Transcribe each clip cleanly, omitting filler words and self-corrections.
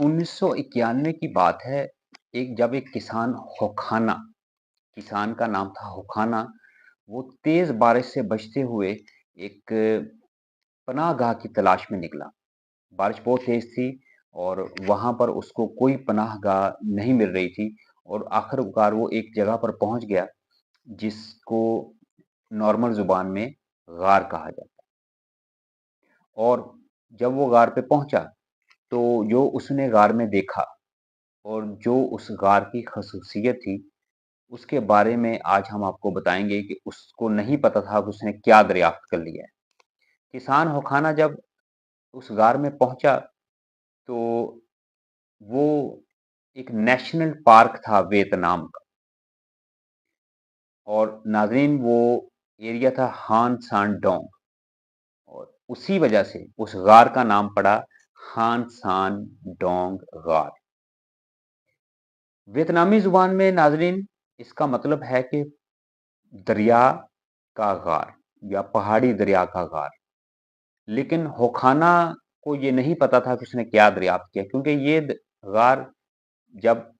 1991 की बात है। जब एक किसान होखाना, किसान का नाम था होखाना, वो तेज बारिश से बचते हुए एक पनाहगाह की तलाश में निकला। बारिश बहुत तेज थी और वहां पर उसको कोई पनाहगाह नहीं मिल रही थी और आखिरकार वो एक जगह पर पहुंच गया जिसको नॉर्मल जुबान में गार कहा जाता है। और जब वो गार पे पहुंचा तो जो उसने गार में देखा और जो उस गार की खसूसियत थी, उसके बारे में आज हम आपको बताएंगे कि उसको नहीं पता था कि उसने क्या दरियाफ्त कर लिया है। किसान होखाना जब उस गार में पहुंचा तो वो एक नेशनल पार्क था वियतनाम का, और नाज़रीन वो एरिया था हान सान डोंग, और उसी वजह से उस गार का नाम पड़ा हान सान डोंग गार। वियतनामी जुबान में नाज़रीन इसका मतलब है कि दरिया का गार या पहाड़ी दरिया का गार। लेकिन होखाना को ये नहीं पता था कि उसने क्या दरियाफ्त किया, क्योंकि ये गार जब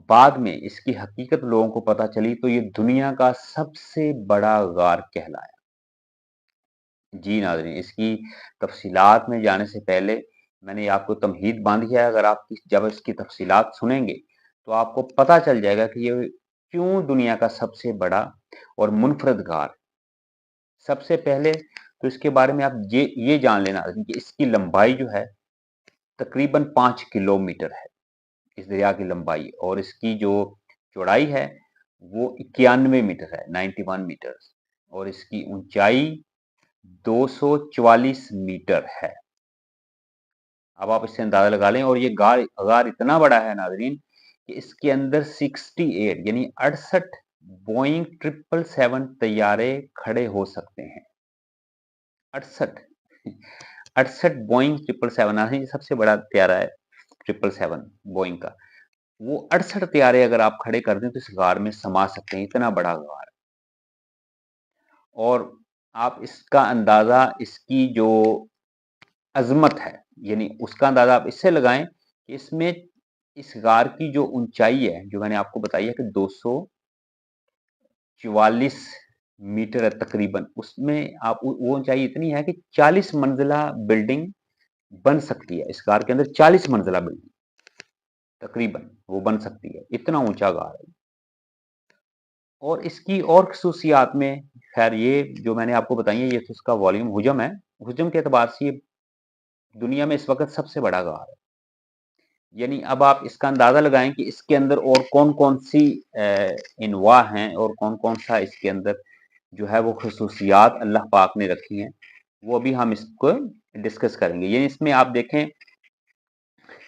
बाद में इसकी हकीकत लोगों को पता चली तो ये दुनिया का सबसे बड़ा गार कहलाया। जी नाज़रीन, इसकी तफसीलात में जाने से पहले मैंने आपको तमहीद बांधी है। अगर आप जब इसकी तफसीलात सुनेंगे तो आपको पता चल जाएगा कि ये क्यों दुनिया का सबसे बड़ा और मुनफरद गार। सबसे पहले तो इसके बारे में आप ये जान लेना कि इसकी लंबाई जो है तकरीबन 5 किलोमीटर है, इस दरिया की लंबाई, और इसकी जो चौड़ाई है वो 91 मीटर है, 91 मीटर, और इसकी ऊंचाई 244 मीटर है। अब आप इससे अंदाजा लगा लें। और ये गार इतना बड़ा है नाजरीन कि इसके अंदर 68 यानी 68 बोइंग 777 तैयारे खड़े हो सकते हैं। 68 68 बोइंग 777 सबसे बड़ा तैयारा है 777 बोइंग का। वो 68 तैयारे अगर आप खड़े कर दें तो इस गार में समा सकते हैं, इतना बड़ा गार। और आप इसका अंदाजा, इसकी जो अजमत है, यानी उसका अंदाजा आप इससे लगाएं कि इसमें इस गार की जो ऊंचाई है, जो मैंने आपको बताई है कि 244 मीटर है तकरीबन, उसमें आप वो ऊंचाई इतनी है कि 40 मंजिला बिल्डिंग बन सकती है। इस गार के अंदर 40 मंजिला बिल्डिंग तकरीबन वो बन सकती है, इतना ऊंचा गार है। और इसकी और खसूसियात में, खैर ये जो मैंने आपको बताई है ये तो इसका वॉल्यूम हुजम है। हुजम के एतबार से ये दुनिया में इस वक्त सबसे बड़ा गार है। यानी अब आप इसका अंदाजा लगाएं कि इसके अंदर और कौन कौन सी इनवा हैं और कौन कौन सा इसके अंदर जो है वो खसूसियात अल्लाह पाक ने रखी हैं, वो अभी हम इसको डिस्कस करेंगे। यानी इसमें आप देखें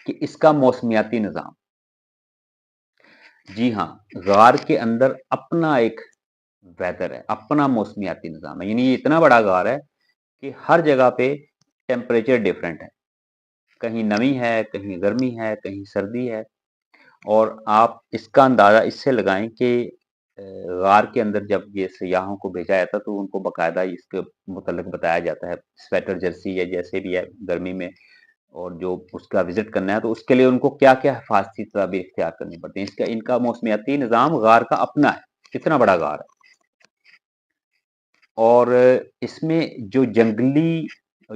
कि इसका मौसमियाती निज़ाम, जी हाँ, गार के अंदर अपना एक वेदर है, अपना मौसमियाती निज़ाम है। यानी ये इतना बड़ा गार है कि हर जगह पे टेम्परेचर डिफरेंट है, कहीं नमी है, कहीं गर्मी है, कहीं सर्दी है। और आप इसका अंदाज़ा इससे लगाएं कि गार के अंदर जब ये सयाहों को भेजा जाता है तो उनको बाकायदा इसके मुतल्लिक बताया जाता है, स्वेटर जर्सी या जैसे भी है गर्मी में, और जो उसका विजिट करना है तो उसके लिए उनको क्या क्या हिफाजती तदाबीर इख्तियार करनी पड़ती हैं। इनका मौसमियाती निज़ाम गार का अपना है, कितना बड़ा गार है। और इसमें जो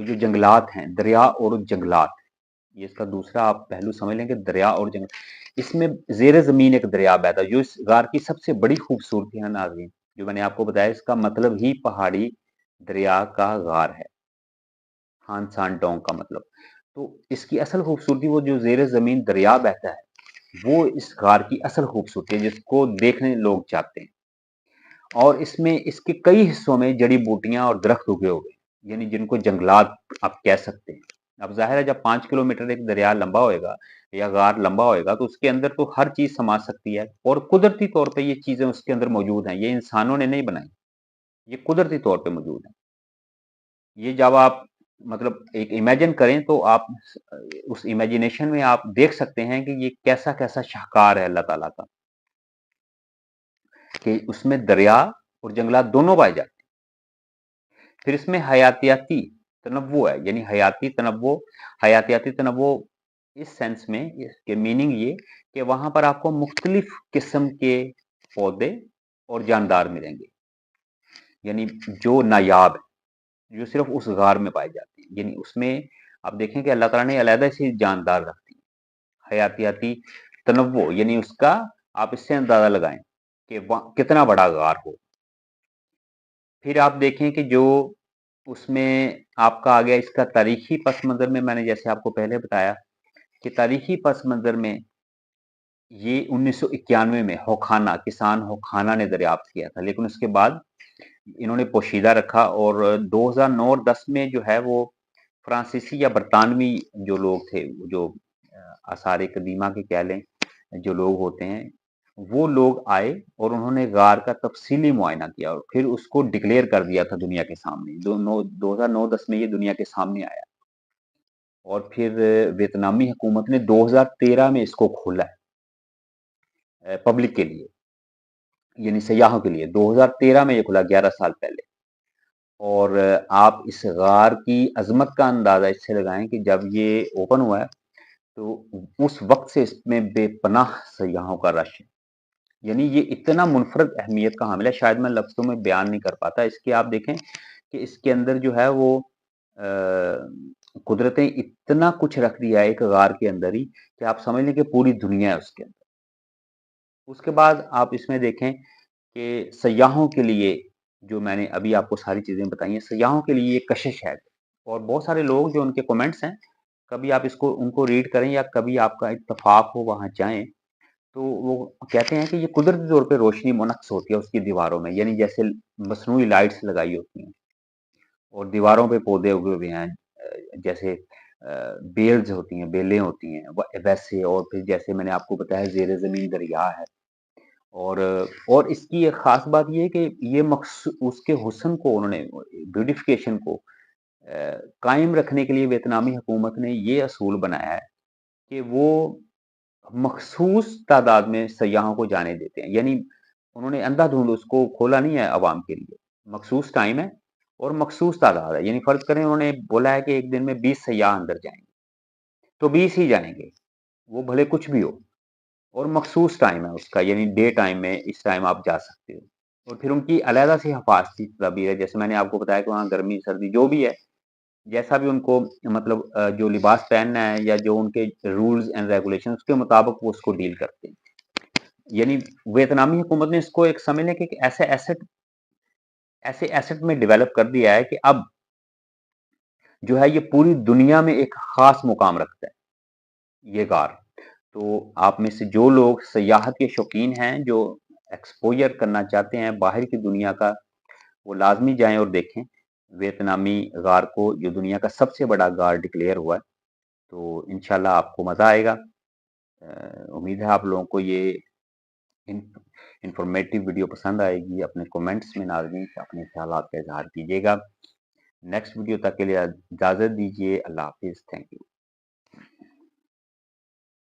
जंगलात हैं, दरिया और जंगलात, ये इसका दूसरा आप पहलू समझ लेंगे, दरिया और जंगल। इसमें जेर जमीन एक दरिया बहता है, जो इस गार की सबसे बड़ी खूबसूरती है नाज़रीन। जो मैंने आपको बताया इसका मतलब ही पहाड़ी दरिया का गार है, हान सान डोंग का मतलब। तो इसकी असल खूबसूरती वो जो जेर जमीन दरिया बहता है, वो इस गार की असल खूबसूरती है जिसको देखने लोग चाहते हैं। और इसमें इसके कई हिस्सों में जड़ी बूटियां और दरख्त उगे हुए, यानी जिनको जंगलात आप कह सकते हैं। अब जाहिर है जब 5 किलोमीटर एक दरिया लंबा होएगा या गार लंबा होएगा तो उसके अंदर तो हर चीज समा सकती है, और कुदरती तौर पे ये चीजें उसके अंदर मौजूद हैं, ये इंसानों ने नहीं बनाई, ये कुदरती तौर पे मौजूद है। ये जब आप मतलब एक इमेजिन करें तो आप उस इमेजिनेशन में आप देख सकते हैं कि ये कैसा कैसा शाहकार है अल्लाह ताला का, कि उसमें दरिया और जंगलात दोनों पाए जाते हैं। फिर इसमें हयातियाती तनव्वु है, यानी हयातियाती तनव्वु इस सेंस में इसके मीनिंग ये कि वहां पर आपको मुख्तलिफ किस्म के पौधे और जानदार मिलेंगे, यानी जो नायाब है, जो सिर्फ उस गार में पाए जाते हैं। यानी उसमें आप देखें कि अल्लाह ताला ने अलहदा से जानदार रख दी, हयातियाती तनव्वो, यानी उसका आप इससे अंदाजा लगाएं कि कितना बड़ा गार हो। फिर आप देखें कि जो उसमें आपका आ गया इसका तारीखी पस मंजर में, मैंने जैसे आपको पहले बताया कि तारीखी पस मंजर में ये 1991 में होखाना, किसान होखाना ने दरियाफ्त किया था, लेकिन उसके बाद इन्होंने पोशीदा रखा और 2009 और 10 में जो है वो फ्रांसीसी या बरतानवी जो लोग थे, जो आसार कदीमा के कह लें जो लोग होते हैं, वो लोग आए और उन्होंने गार का तफसीली मुआयना किया और फिर उसको डिक्लेयर कर दिया था दुनिया के सामने। 2009-10 में ये दुनिया के सामने आया और फिर वियतनामी हुकूमत ने 2013 में इसको खोला है पब्लिक के लिए, यानी सयाहों के लिए। 2013 में ये खुला, 11 साल पहले। और आप इस गार की अजमत का अंदाजा इससे लगाएं कि जब ये ओपन हुआ है तो उस वक्त से इसमें बेपनाह सयाहों का रश है, यानी ये इतना मुनफरद अहमियत का हामिल है, शायद मैं लफ्जों में बयान नहीं कर पाता। इसके आप देखें कि इसके अंदर जो है वो कुदरत ने इतना कुछ रख दिया है एक गार के अंदर ही कि आप समझ लें कि पूरी दुनिया है उसके अंदर। उसके बाद आप इसमें देखें कि सयाहों के लिए, जो मैंने अभी आपको सारी चीज़ें बताई हैं, सयाहों के लिए ये कशिश है। और बहुत सारे लोग जो उनके कमेंट्स हैं, कभी आप इसको उनको रीड करें या कभी आपका इत्तेफाक हो वहाँ जाएँ, तो वो कहते हैं कि ये कुदरती तौर पे रोशनी मुनक्स होती है उसकी दीवारों में, यानी जैसे मसनूई लाइट्स लगाई होती हैं और दीवारों पे पौधे उगे हुए हैं, जैसे बेल्स होती हैं, बेलें होती हैं, वैसे। और फिर जैसे मैंने आपको बताया ज़ेरे ज़मीन दरिया है। और इसकी एक ख़ास बात ये है कि ये उसके हुस्न को उन्होंने, ब्यूटिफिकेशन को कायम रखने के लिए वियतनामी हुकूमत ने ये असूल बनाया है कि वो मखसूस तादाद में सयाहों को जाने देते हैं, यानी उन्होंने अंधाधुंध उसको खोला नहीं है अवाम के लिए। मखसूस टाइम है और मखसूस तादाद है, यानी फर्ज करें उन्होंने बोला है कि एक दिन में 20 सयाह अंदर जाएंगे तो 20 ही जाएंगे, वो भले कुछ भी हो। और मखसूस टाइम है उसका, यानी डे टाइम में इस टाइम आप जा सकते हो। और फिर उनकी अलहदा से हिफाजती तदबीर है, जैसे मैंने आपको बताया कि वहाँ गर्मी सर्दी जो भी है, जैसा भी उनको मतलब जो लिबास पहनना है या जो उनके रूल्स एंड रेगुलेशन उसके मुताबिक वो उसको डील करते हैं। यानी वियतनामी हुकूमत ने इसको एक समझ लें कि ऐसे एसेट में डेवलप कर दिया है कि अब जो है ये पूरी दुनिया में एक खास मुकाम रखता है ये गार। तो आप में से जो लोग सयाहत के शौकीन हैं, जो एक्सपोजर करना चाहते हैं बाहर की दुनिया का, वो लाजमी जाएं और देखें वियतनामी गार को, जो दुनिया का सबसे बड़ा गार डिक्लेयर हुआ है। तो इंशाल्लाह आपको मज़ा आएगा। उम्मीद है आप लोगों को ये इंफॉर्मेटिव वीडियो पसंद आएगी। अपने कमेंट्स में नाज़रीन अपने ख्यालात का इजहार कीजिएगा। नेक्स्ट वीडियो तक के लिए इजाज़त दीजिए। अल्लाह हाफिज़। Thank you.